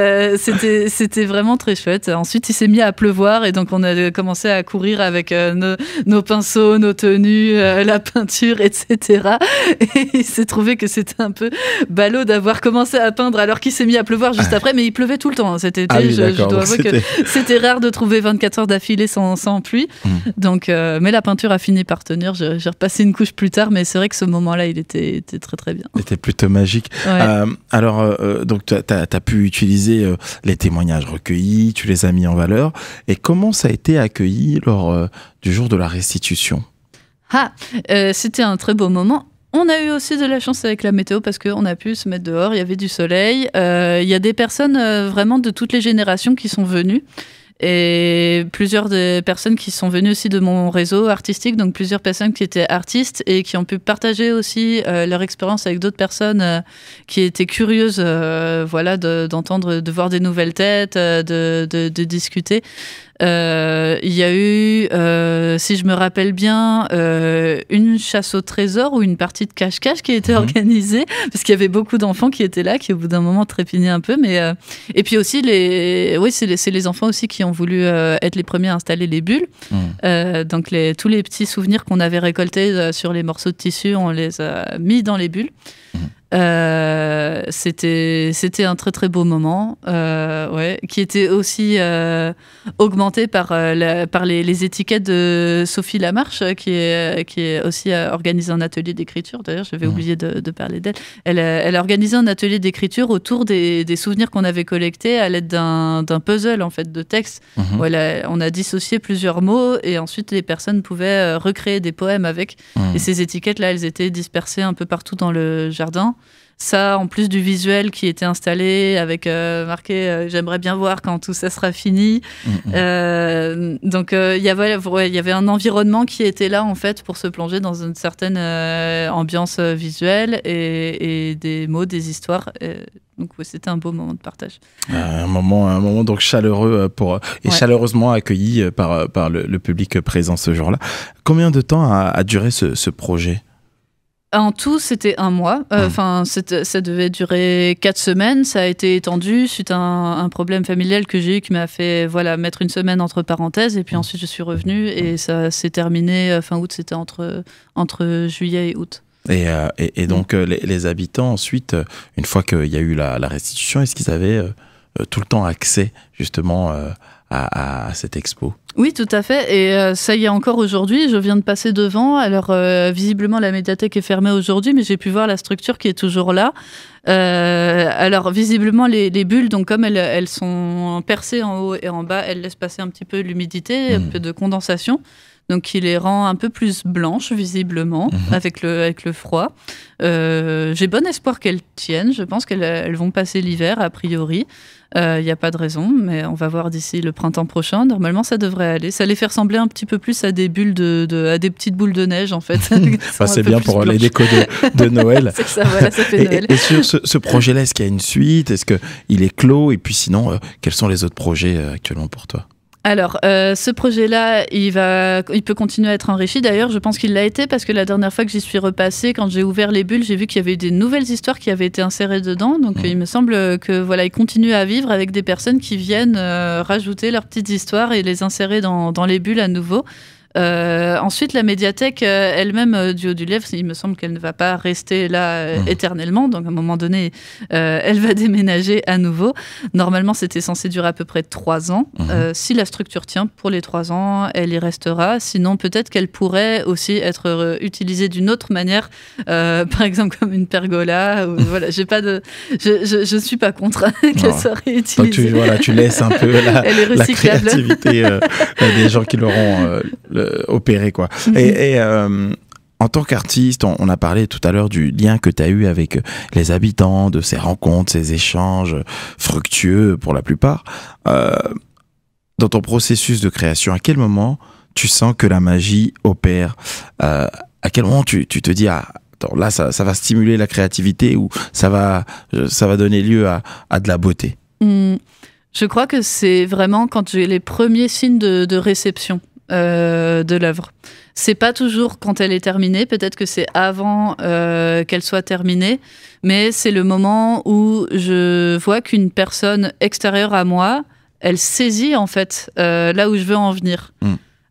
c'était vraiment très chouette. Ensuite, il s'est mis à pleuvoir et donc on a commencé à courir avec nos pinceaux, nos tenues, la peinture, etc. Et il s'est trouvé que c'était un peu ballot d'avoir commencé à peindre alors qu'il s'est mis à pleuvoir juste après, mais il pleuvait tout le temps. Cet été, oui, je dois avouer que c'était rare de trouver 24 heures d'affilée sans pluie. Donc, mais la peinture a fini par tenir. J'ai repassé une couche plus tard, mais c'est vrai que ce moment-là, il était très très bien. C'était plutôt magique. Ouais. Alors, donc, tu as pu utiliser les témoignages recueillis, tu les as mis en valeur. Et comment ça a été accueilli lors du jour de la restitution? C'était un très beau moment. On a eu aussi de la chance avec la météo parce qu'on a pu se mettre dehors, il y avait du soleil. Il y a des personnes vraiment de toutes les générations qui sont venues. Et plusieurs des personnes qui sont venues aussi de mon réseau artistique, donc plusieurs personnes qui étaient artistes et qui ont pu partager aussi leur expérience avec d'autres personnes qui étaient curieuses, voilà, d'entendre, de voir des nouvelles têtes, de discuter. Il y a eu, si je me rappelle bien, une chasse au trésor ou une partie de cache-cache qui a été organisée parce qu'il y avait beaucoup d'enfants qui étaient là, qui au bout d'un moment trépignaient un peu. Mais et puis aussi c'est les enfants aussi qui ont voulu être les premiers à installer les bulles. Donc tous les petits souvenirs qu'on avait récoltés sur les morceaux de tissu, on les a mis dans les bulles. C'était un très très beau moment, ouais, qui était aussi augmenté par les étiquettes de Sophie Lamarche, qui est aussi organisé un atelier d'écriture. D'ailleurs, j'avais oublié de parler d'elle. Elle a organisé un atelier d'écriture autour des souvenirs qu'on avait collectés à l'aide d'un puzzle en fait de texte. Où on a dissocié plusieurs mots et ensuite les personnes pouvaient recréer des poèmes avec. Et ces étiquettes là, elles étaient dispersées un peu partout dans le jardin. Ça, en plus du visuel qui était installé avec marqué j'aimerais bien voir quand tout ça sera fini. Donc il y avait un environnement qui était là en fait pour se plonger dans une certaine ambiance visuelle et des mots, des histoires. Donc c'était un beau moment de partage. Un moment donc chaleureux et chaleureusement accueilli par le public présent ce jour-là. Combien de temps a duré ce projet ? En tout, c'était 1 mois. Ça devait durer 4 semaines. Ça a été étendu suite à un problème familial que j'ai eu qui m'a fait mettre 1 semaine entre parenthèses. Et puis ensuite, je suis revenue et ça s'est terminé fin août. C'était entre juillet et août. Et donc, les habitants, ensuite, une fois qu'il y a eu la restitution, est-ce qu'ils avaient tout le temps accès justement à cette expo ? Oui, tout à fait. Et ça y est encore aujourd'hui. Je viens de passer devant. Alors, visiblement, la médiathèque est fermée aujourd'hui, mais j'ai pu voir la structure qui est toujours là. Alors, visiblement, les bulles, donc comme elles sont percées en haut et en bas, elles laissent passer un petit peu l'humidité, un peu de condensation. donc qui les rend un peu plus blanches visiblement avec le froid. J'ai bon espoir qu'elles tiennent. Je pense qu'elles vont passer l'hiver a priori. Il n'y a pas de raison, mais on va voir d'ici le printemps prochain. Normalement, ça devrait aller. Ça les fait ressembler un petit peu plus à des bulles à des petites boules de neige, en fait. C'est bien pour les décos de Noël. C'est ça, voilà, ça fait Noël. Et sur ce projet-là, est-ce qu'il y a une suite? Est-ce qu'il est clos? Et puis sinon, quels sont les autres projets actuellement pour toi? Alors, ce projet-là, il peut continuer à être enrichi. D'ailleurs, je pense qu'il l'a été parce que la dernière fois que j'y suis repassée, quand j'ai ouvert les bulles, j'ai vu qu'il y avait des nouvelles histoires qui avaient été insérées dedans. Donc, il me semble que voilà, il continue à vivre avec des personnes qui viennent rajouter leurs petites histoires et les insérer dans les bulles à nouveau. Ensuite, la médiathèque elle-même du Haut-du-Lièvre, il me semble qu'elle ne va pas rester là éternellement. Donc, à un moment donné, elle va déménager à nouveau. Normalement, c'était censé durer à peu près 3 ans. Si la structure tient pour les 3 ans, elle y restera. Sinon, peut-être qu'elle pourrait aussi être utilisée d'une autre manière, par exemple comme une pergola. Voilà, je suis pas contre qu'elle soit réutilisée. Donc tu laisses un peu la créativité des gens qui l'auront opéré, quoi. Et en tant qu'artiste, on a parlé tout à l'heure du lien que tu as eu avec les habitants, de ces rencontres, ces échanges fructueux pour la plupart. Dans ton processus de création, à quel moment tu sens que la magie opère? À quel moment tu te dis, attends, là, ça va stimuler la créativité ou ça va donner lieu à de la beauté? Je crois que c'est vraiment quand j'ai les premiers signes de réception de l'œuvre. C'est pas toujours quand elle est terminée, peut-être que c'est avant qu'elle soit terminée, mais c'est le moment où je vois qu'une personne extérieure à moi, elle saisit en fait là où je veux en venir.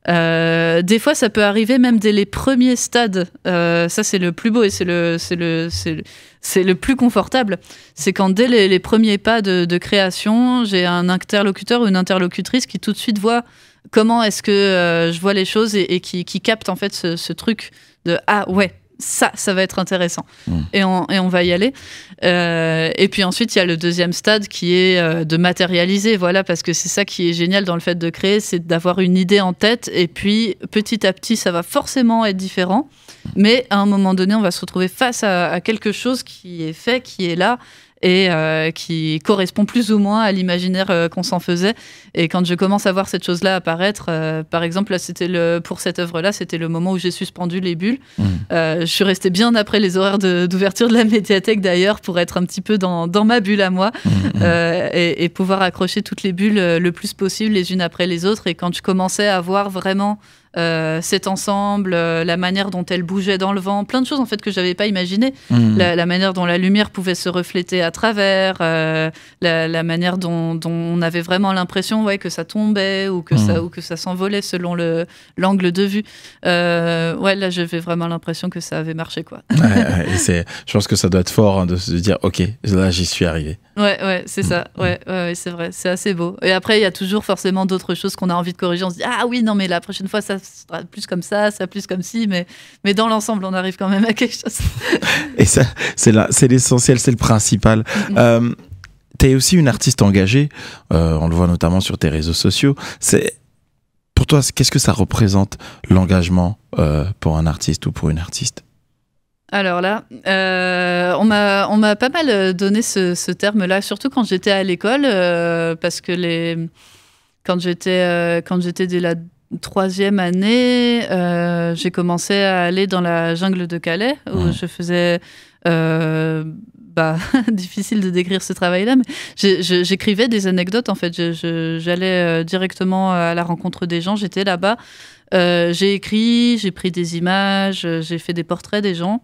Des fois, ça peut arriver même dès les premiers stades. Ça, c'est le plus beau et c'est le plus confortable. C'est quand dès les premiers pas de création, j'ai un interlocuteur ou une interlocutrice qui tout de suite voit comment est-ce que je vois les choses et qui capte en fait ce truc de « Ah ouais, ça va être intéressant. » Et on va y aller. Et puis ensuite, il y a le deuxième stade qui est de matérialiser. Voilà, parce que c'est ça qui est génial dans le fait de créer, c'est d'avoir une idée en tête et puis petit à petit, ça va forcément être différent. Mais à un moment donné, on va se retrouver face à quelque chose qui est fait, qui est là et qui correspond plus ou moins à l'imaginaire qu'on s'en faisait. Et quand je commence à voir cette chose-là apparaître, par exemple, là, pour cette œuvre-là, c'était le moment où j'ai suspendu les bulles. Je suis restée bien après les horaires d'ouverture de la médiathèque, d'ailleurs, pour être un petit peu dans ma bulle à moi et pouvoir accrocher toutes les bulles le plus possible, les unes après les autres. Et quand je commençais à voir vraiment cet ensemble, la manière dont elle bougeait dans le vent, plein de choses en fait que j'avais pas imaginé, la manière dont la lumière pouvait se refléter à travers, la manière dont on avait vraiment l'impression que ça tombait ou que ça s'envolait selon l'angle de vue. Là j'avais vraiment l'impression que ça avait marché, quoi. Je pense que ça doit être fort de se dire ok, là j'y suis arrivé. Ouais, c'est ça. Ouais, c'est vrai, c'est assez beau. Et après, il y a toujours forcément d'autres choses qu'on a envie de corriger. On se dit ah oui, non, mais la prochaine fois, ça sera plus comme ça plus comme ci. Mais dans l'ensemble, on arrive quand même à quelque chose. Et ça, c'est l'essentiel, c'est le principal. Tu es aussi une artiste engagée. On le voit notamment sur tes réseaux sociaux. Pour toi, qu'est-ce que ça représente l'engagement pour un artiste ou pour une artiste? Alors là, on m'a pas mal donné ce terme-là, surtout quand j'étais à l'école, parce que quand j'étais dès la 3e année, j'ai commencé à aller dans la jungle de Calais, où je faisais... difficile de décrire ce travail-là, mais j'écrivais des anecdotes, en fait. J'allais directement à la rencontre des gens, j'étais là-bas. J'ai écrit, j'ai pris des images, j'ai fait des portraits des gens.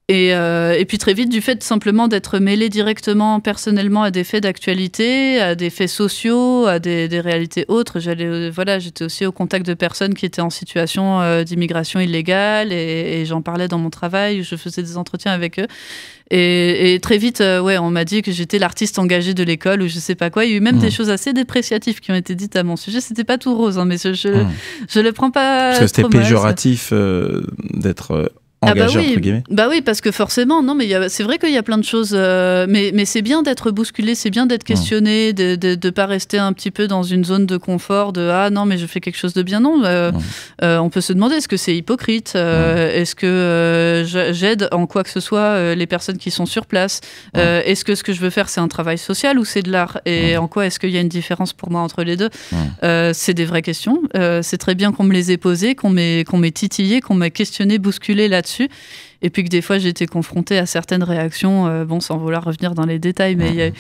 Et puis très vite, du fait simplement d'être mêlé directement, personnellement, à des faits d'actualité, à des faits sociaux, à des réalités autres, j'étais aussi au contact de personnes qui étaient en situation d'immigration illégale et j'en parlais dans mon travail, je faisais des entretiens avec eux. Et très vite, on m'a dit que j'étais l'artiste engagé de l'école ou je sais pas quoi. Il y a eu même des choses assez dépréciatives qui ont été dites à mon sujet. C'était pas tout rose, mais je le prends pas. Parce que c'était trop mal, péjoratif d'être engagé, oui. entre guillemets. Bah oui, parce que forcément, non, mais c'est vrai qu'il y a plein de choses, mais c'est bien d'être bousculé, c'est bien d'être questionné, de pas rester un petit peu dans une zone de confort, de ah non, mais je fais quelque chose de bien. Non, on peut se demander, est-ce que c'est hypocrite, est-ce que j'aide en quoi que ce soit les personnes qui sont sur place, est-ce que ce que je veux faire c'est un travail social ou c'est de l'art, et en quoi est-ce qu'il y a une différence pour moi entre les deux. C'est des vraies questions, c'est très bien qu'on me les ait posées, qu'on m'ait titillé, qu'on m'ait questionné, bousculé là-dessus. Et puis que des fois j'ai été confrontée à certaines réactions, bon, sans vouloir revenir dans les détails, mais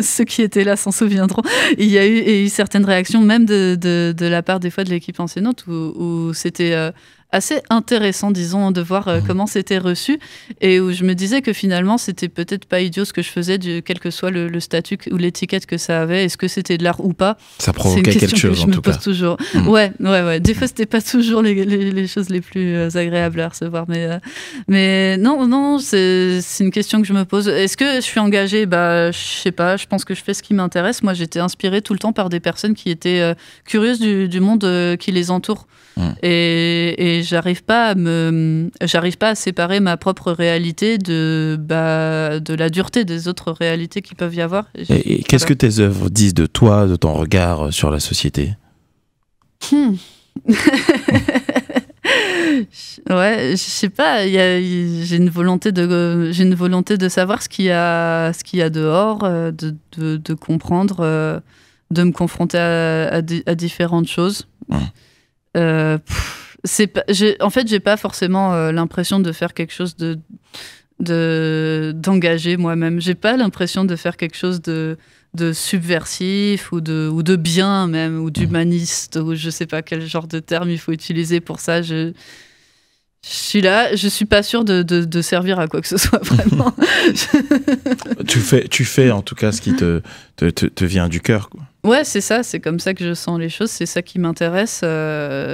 ceux qui étaient là s'en souviendront. Il y a eu certaines réactions, même de la part des fois de l'équipe enseignante, où c'était assez intéressant, disons, de voir comment c'était reçu, et où je me disais que finalement c'était peut-être pas idiot ce que je faisais, quel que soit le statut ou l'étiquette que ça avait. Est-ce que c'était de l'art ou pas? Ça provoquait quelque chose, en tout cas. Toujours. Ouais. Des fois c'était pas toujours les choses les plus agréables à recevoir, mais non, c'est une question que je me pose. Est-ce que je suis engagée? Je sais pas, je pense que je fais ce qui m'intéresse. Moi j'étais inspirée tout le temps par des personnes qui étaient curieuses du monde qui les entoure. Et j'arrive pas à séparer ma propre réalité de la dureté des autres réalités qui peuvent y avoir. Et qu'est-ce que tes œuvres disent de toi, de ton regard sur la société? Ouais, je sais pas. J'ai une volonté de savoir ce qu'il y a dehors, de comprendre, de me confronter à différentes choses. En fait, j'ai pas forcément l'impression de faire quelque chose d'engagé moi-même. J'ai pas l'impression de faire quelque chose de subversif ou de bien même, ou d'humaniste, ou je sais pas quel genre de terme il faut utiliser pour ça. Je suis là, je suis pas sûre de servir à quoi que ce soit vraiment. Tu fais en tout cas ce qui te vient du cœur, quoi. Ouais, c'est ça, c'est comme ça que je sens les choses, c'est ça qui m'intéresse,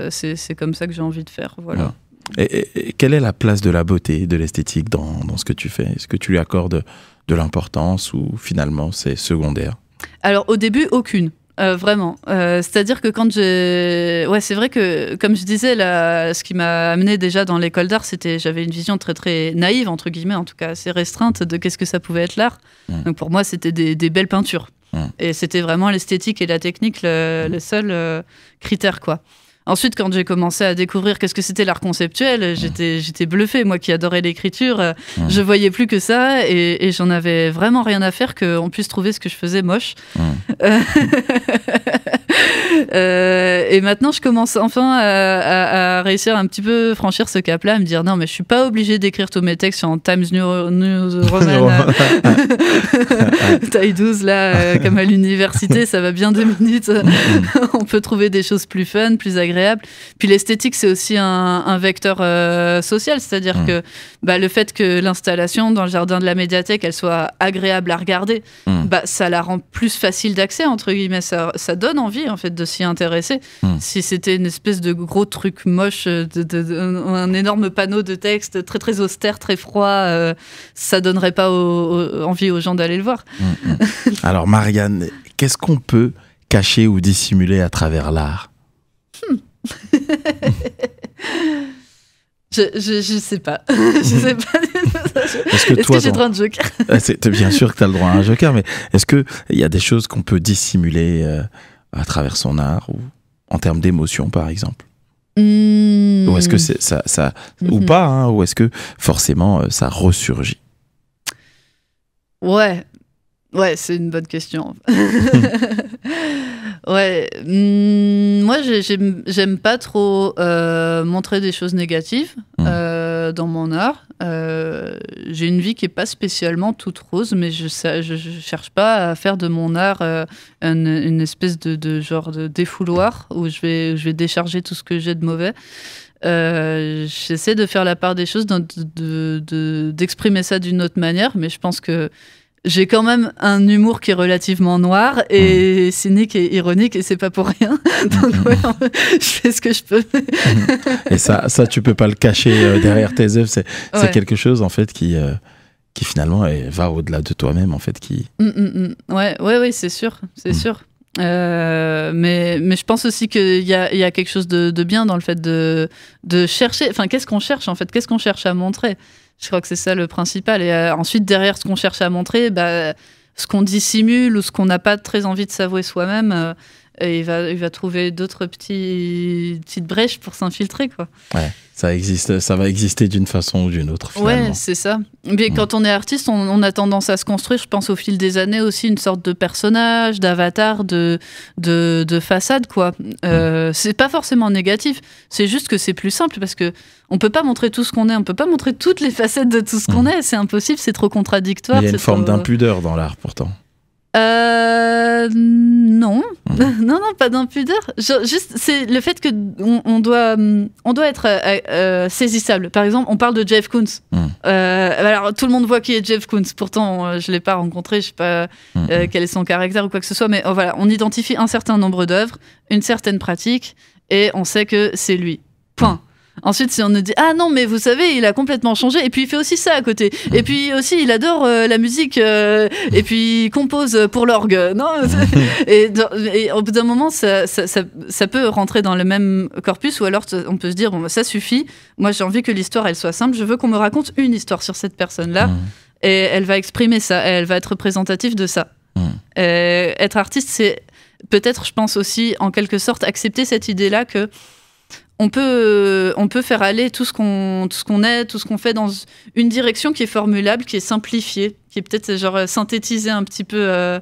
c'est comme ça que j'ai envie de faire, voilà. Et quelle est la place de la beauté, de l'esthétique dans ce que tu fais? Est-ce que tu lui accordes de l'importance ou finalement c'est secondaire? Alors au début, aucune. Vraiment. C'est-à-dire que quand c'est vrai que, comme je disais, ce qui m'a amené déjà dans l'école d'art, j'avais une vision très très naïve, entre guillemets, en tout cas assez restreinte, de qu'est-ce que ça pouvait être l'art. Donc pour moi, c'était des belles peintures. Et c'était vraiment l'esthétique et la technique le seul critère, quoi. Ensuite, quand j'ai commencé à découvrir qu'est-ce que c'était l'art conceptuel, j'étais bluffée. Moi qui adorais l'écriture, je voyais plus que ça, et j'en avais vraiment rien à faire qu'on puisse trouver ce que je faisais moche. Et maintenant, je commence enfin à réussir un petit peu franchir ce cap-là, à me dire non, mais je suis pas obligée d'écrire tous mes textes en Times New Roman taille 12 là, comme à l'université, ça va bien 2 minutes. On peut trouver des choses plus fun, plus agréables. Puis l'esthétique, c'est aussi un vecteur social, c'est-à-dire que le fait que l'installation dans le jardin de la médiathèque, elle soit agréable à regarder, ça la rend plus facile d'accès, entre guillemets. Ça donne envie en fait de s'y intéresser. Si c'était une espèce de gros truc moche, un énorme panneau de texte très très austère, très froid, ça donnerait pas envie aux gens d'aller le voir. Alors Marianne, qu'est-ce qu'on peut cacher ou dissimuler à travers l'art? Je sais pas. Je sais pas. Est-ce que j'ai le droit à un joker? Bien sûr que tu as le droit à un joker, mais est-ce qu'il y a des choses qu'on peut dissimuler à travers son art, ou en termes d'émotion, par exemple? Ou est-ce que c'est ça ou pas, hein, ou est-ce que forcément ça ressurgit? Ouais, c'est une bonne question. Ouais, moi j'aime pas trop montrer des choses négatives dans mon art. J'ai une vie qui est pas spécialement toute rose, mais je cherche pas à faire de mon art une espèce de genre de défouloir où je vais décharger tout ce que j'ai de mauvais. J'essaie de faire la part des choses, d'exprimer ça d'une autre manière, mais je pense que j'ai quand même un humour qui est relativement noir et cynique et ironique, et c'est pas pour rien. Donc je fais ce que je peux. Et ça tu peux pas le cacher derrière tes œuvres. C'est quelque chose en fait qui finalement va au-delà de toi-même en fait. Ouais, c'est sûr, c'est sûr. Mais je pense aussi qu'il y a quelque chose de bien dans le fait de chercher. Enfin, qu'est-ce qu'on cherche en fait? Qu'est-ce qu'on cherche à montrer? Je crois que c'est ça le principal. Et ensuite, derrière ce qu'on cherche à montrer, ce qu'on dissimule ou ce qu'on n'a pas très envie de s'avouer soi-même, il va trouver d'autres petites brèches pour s'infiltrer, quoi. Ouais, ça va exister d'une façon ou d'une autre, finalement. Ouais, c'est ça. Mais quand on est artiste, on a tendance à se construire, je pense, au fil des années aussi, une sorte de personnage, d'avatar, de façade, quoi. C'est pas forcément négatif, c'est juste que c'est plus simple parce que on peut pas montrer tout ce qu'on est, on peut pas montrer toutes les facettes de tout ce qu'on est, c'est impossible, c'est trop contradictoire. Mais il y a une forme d'impudeur dans l'art, pourtant. Non. Non, pas d'impudeur. Juste, c'est le fait que on doit être saisissable. Par exemple, on parle de Jeff Koons. Alors, tout le monde voit qui est Jeff Koons. Pourtant, je l'ai pas rencontré, je sais pas quel est son caractère ou quoi que ce soit. Mais voilà, on identifie un certain nombre d'œuvres, une certaine pratique, et on sait que c'est lui. Point. Ensuite, si on nous dit « Ah non, mais vous savez, il a complètement changé, et puis il fait aussi ça à côté. Et puis aussi, il adore la musique, et puis il compose pour l'orgue. » Non, et au bout d'un moment, ça peut rentrer dans le même corpus, ou alors on peut se dire « Bon, ça suffit, moi j'ai envie que l'histoire, elle soit simple, je veux qu'on me raconte une histoire sur cette personne-là, et elle va exprimer ça, elle va être représentative de ça. » Être artiste, c'est peut-être, je pense aussi, en quelque sorte, accepter cette idée-là que on peut faire aller tout ce qu'on est, tout ce qu'on fait dans une direction qui est formulable, qui est simplifiée, qui est peut-être genre synthétiser un petit peu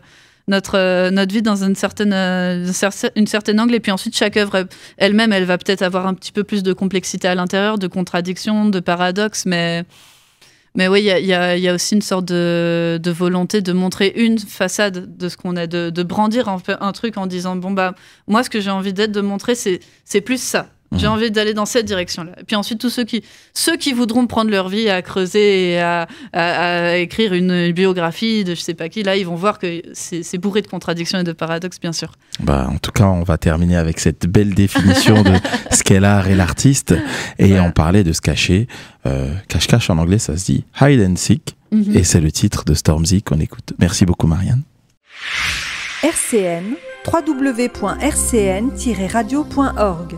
notre vie dans une certaine angle. Et puis ensuite, chaque œuvre elle-même, elle va peut-être avoir un petit peu plus de complexité à l'intérieur, de contradictions, de paradoxes. Mais oui, il y a aussi une sorte de volonté de montrer une façade de ce qu'on est, de brandir un truc en disant bon moi ce que j'ai envie de montrer c'est plus ça. J'ai envie d'aller dans cette direction-là. Et puis ensuite, tous ceux qui voudront prendre leur vie à creuser et à écrire une biographie de je sais pas qui, là, ils vont voir que c'est bourré de contradictions et de paradoxes, bien sûr. En tout cas, on va terminer avec cette belle définition de ce qu'est l'art et l'artiste. Et on parlait de se cacher. Cache-cache en anglais, ça se dit hide and seek. Et c'est le titre de Stormzy qu'on écoute. Merci beaucoup, Marianne. RCN, www.rcn-radio.org